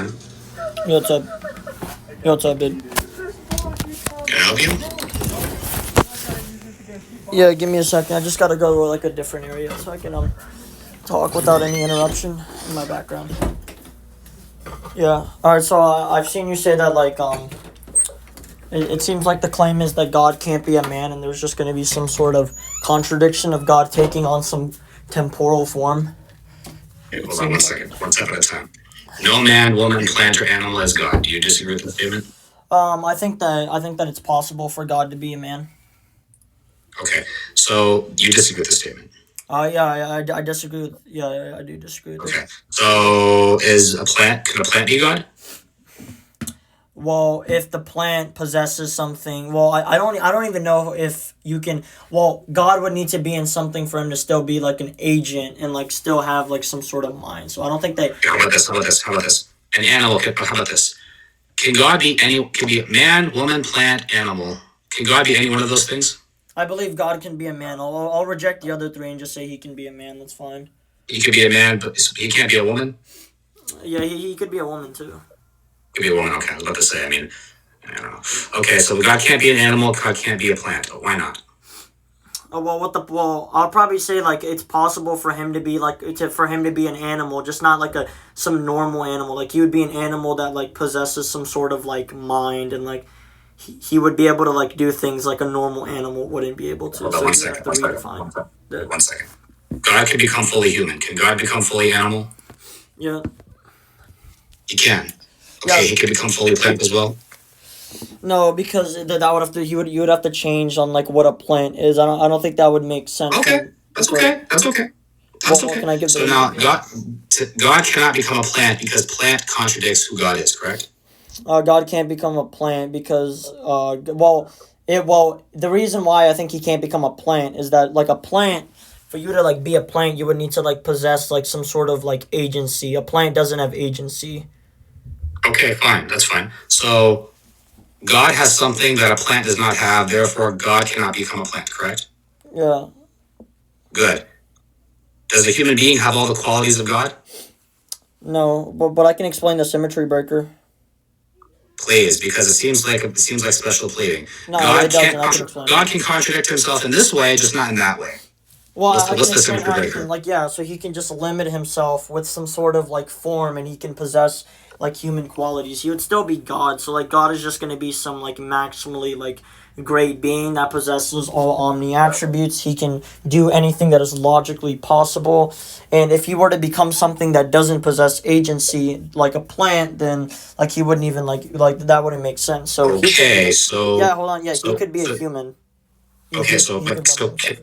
man. Yo, what's up? Yo, what's up, dude? Can I help you? Yeah, give me a second. I just gotta go to like a different area so I can talk without any interruption in my background. Yeah. All right. So I've seen you say that like it seems like the claim is that God can't be a man, and there's just gonna be some sort of contradiction of God taking on some temporal form. Hey, hold on one second. One step at a time. No man, woman, plant, or animal is God. Do you disagree with the statement? I think that it's possible for God to be a man. Okay. So you disagree with the statement. Yeah, I disagree with. Yeah, I do disagree with Okay. it. So can a plant be God? Well, if the plant possesses something, well, I don't even know if you can. Well, God would need to be in something for him to still be like an agent and like still have like some sort of mind. So I don't think that. Okay, how about this? How about this? How about this? An animal. How about this? Can God be any? Can be man, woman, plant, animal? Can God be any one of those things? I believe God can be a man. I'll reject the other three and just say he can be a man. That's fine. He could be a man, but he can't be a woman. Yeah, he could be a woman too. Could be a woman. Okay, I was about to say. I mean, I don't know. Okay, so God can't be an animal. God can't be a plant. Why not? I'll probably say like it's possible for him to be an animal, just not like some normal animal. Like he would be an animal that like possesses some sort of like mind, and like he would be able to like do things like a normal animal wouldn't be able to. Hold on, So one you second. have to redefine. One second. God can become fully human. Can God become fully animal? Yeah. He can. Yeah. Okay, he can become fully plant as well. No, because that would have to you would have to change on like what a plant is. I don't think that would make sense. Okay, that's okay. That's okay. That's okay. Can I give so now God cannot become a plant because plant contradicts who God is, correct? God can't become a plant because the reason why I think he can't become a plant is that like a plant, for you to like be a plant, you would need to like possess like some sort of like agency. A plant doesn't have agency. Okay, fine. That's fine. So God has something that a plant does not have, therefore God cannot become a plant, correct? Yeah. Good. Does a human being have all the qualities of God? No, but I can explain the symmetry breaker. Please, because it seems like special pleading. No, God it doesn't. God can contradict himself in this way, just not in that way. Well, What's the symmetry breaker? So he can just limit himself with some sort of like form, and he can possess like human qualities. He would still be God. So like God is just going to be some like maximally like great being that possesses all omni attributes. He can do anything that is logically possible. And if he were to become something that doesn't possess agency, like a plant, then like he wouldn't even like that wouldn't make sense. So okay, hold on. Yeah, he could be a human. Okay,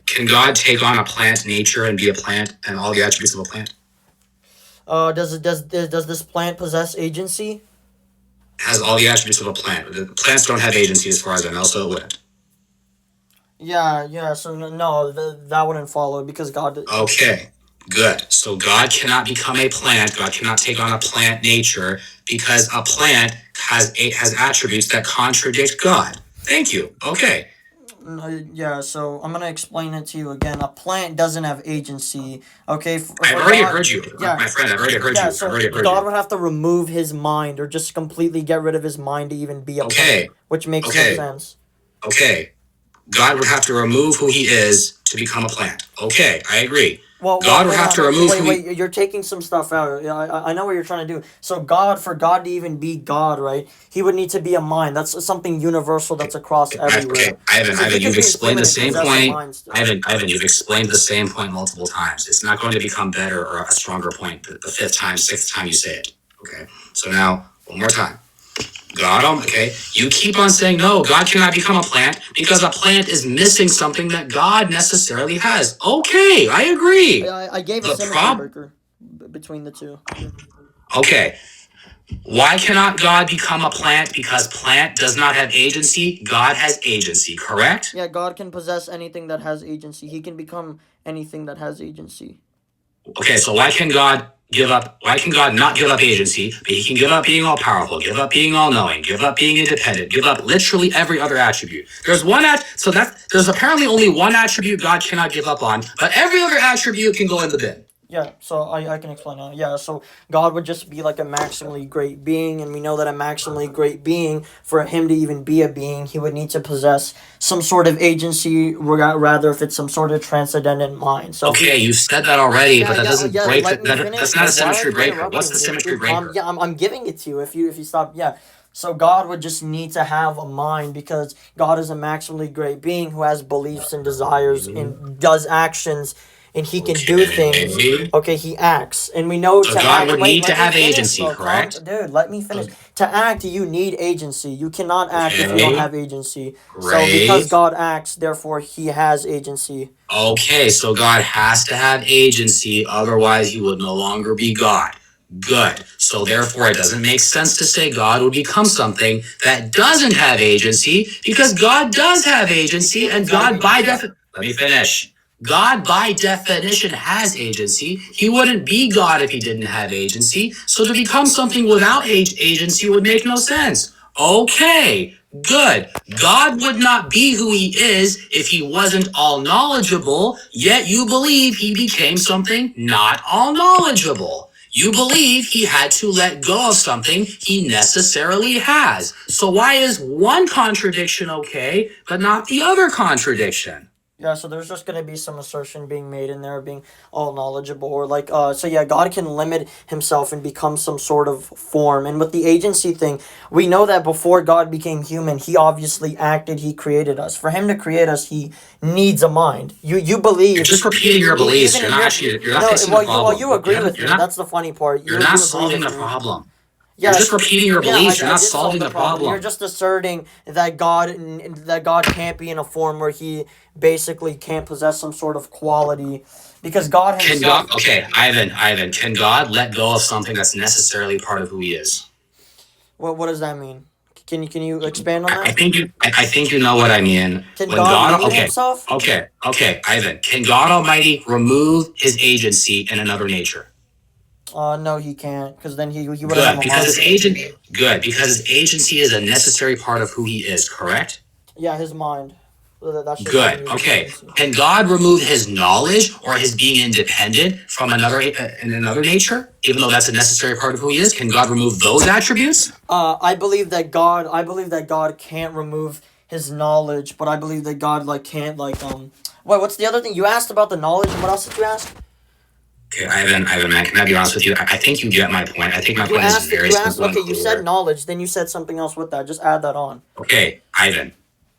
can God take on a plant nature and be a plant and all the attributes of a plant? Does this plant possess agency? Has all the attributes of a plant. The plants don't have agency as far as I know, so it wouldn't. Yeah. So no, that wouldn't follow because God. Okay, good. So God cannot become a plant. God cannot take on a plant nature because a plant has attributes that contradict God. Thank you. Okay. Yeah, so I'm gonna explain it to you again. A plant doesn't have agency. Okay, I've already heard you, my friend. I've already heard you. So God would have to remove his mind or just completely get rid of his mind to even be a plant, which makes no sense. Okay, God would have to remove who he is to become a plant. Okay, I agree. God would have to remove. Wait, you're taking some stuff out. I know what you're trying to do. So for God to even be God, right? He would need to be a mind. That's something universal that's across everywhere. Okay, Ivan, you've explained the same point. Ivan, you've explained the same point multiple times. It's not going to become better or a stronger point the fifth time, sixth time you say it. Okay, so now one more time. God, okay, you keep on saying no, God cannot become a plant because a plant is missing something that God necessarily has. Okay, I agree. I gave a symmetry breaker between the two. Okay, why cannot God become a plant? Because plant does not have agency, God has agency, correct? Yeah, God can possess anything that has agency. He can become anything that has agency. Okay, so why can God not give up agency, but he can give up being all powerful, give up being all knowing, give up being independent, give up literally every other attribute. There's apparently only one attribute God cannot give up on, but every other attribute can go in the bin. Yeah, so I can explain now. Yeah, so God would just be like a maximally great being, and we know that a maximally great being, for him to even be a being, he would need to possess some sort of agency, rather if it's some sort of transcendent mind. So if we, Okay, you said that already, yeah, but that yeah, doesn't yeah, break let it. me That's finish. not a Like, why are symmetry you breaker. What's interrupting? the symmetry breaker? Yeah, I'm giving it to you if you stop. Yeah. So God would just need to have a mind because God is a maximally great being who has beliefs and desires and does actions and he can do things. Okay. Okay, he acts. And we know So to God act. would Wait, need to let me have finish, agency, bro. Calm, correct? dude, let me finish. To act, you need agency. You cannot act if you don't Okay. have agency. So because Great. God acts, therefore he has agency. Okay, so God has to have agency, otherwise he would no longer be God. Good. So therefore, it doesn't make sense to say God would become something that doesn't have agency, because God does have agency, and God by definition. Let me finish. God by definition has agency. He wouldn't be God if he didn't have agency. So to become something without agency would make no sense. Okay, good. God would not be who he is if he wasn't all knowledgeable, yet you believe he became something not all knowledgeable. You believe he had to let go of something he necessarily has. So why is one contradiction okay, but not the other contradiction? Yeah, so there's just gonna be some assertion being made in there, being all knowledgeable, or like, so yeah, God can limit himself and become some sort of form. And with the agency thing, we know that before God became human, he obviously acted, he created us. For him to create us, he needs a mind. You You're believe, just repeating your beliefs. even You're in not your, actually, you're not no, fixing the well, you problem. agree with You're me. not, That's the funny part. you're You not agree solving with the me. problem. You're just Yes, repeating your yeah, beliefs. You're I not did solve solving the the problem. You're problem. just asserting that God can't be in a form where he basically can't possess some sort of quality, because God Can himself. God, okay, Ivan, can God let go of something that's necessarily part of who he is? What does that mean? Can you expand on I that? think I think you know what I mean. Can When God God, limit okay, himself? Ivan, can God Almighty remove his agency in another nature? No, he can't, because then he wouldn't have Good, a because mind. his agency is a necessary part of who he is, correct? Yeah, his mind. That's just Good. his Okay. agency. Can God remove his knowledge or his being independent from another nature, even though that's a necessary part of who he is? Can God remove those attributes? I believe that God can't remove his knowledge, but I believe that God like can't like Wait, what's the other thing you asked about the knowledge, and what else did you ask? Okay, Ivan, man, can I be honest with you? I think you get my point. I think my point is very You asked. simple and Okay, you said clear. knowledge, then you said something else with that. Just add that on. Okay, Ivan,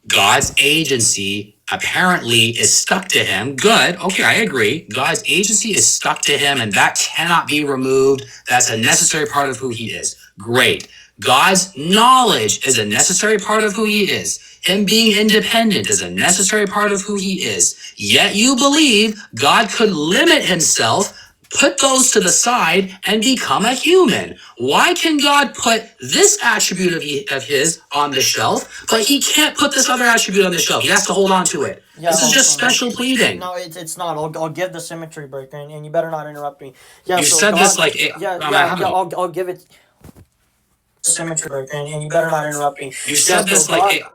God's agency apparently is stuck to him. Good. Okay, I agree. God's agency is stuck to him, and that cannot be removed. That's a necessary part of who he is. Great. God's knowledge is a necessary part of who he is. Him being independent is a necessary part of who he is. Yet you believe God could limit himself, put those to the side, and become a human. Why can God put this attribute of his on the shelf, but he can't put this other attribute on the shelf? He has to hold on to it. Yeah, This is just so no. special pleading. No, it's not. I'll give the symmetry breaker, and you better not interrupt me. Yeah, You so said God. this like, I'll give it symmetry breaker, and you better not interrupt me. you Yeah, said so this like, God.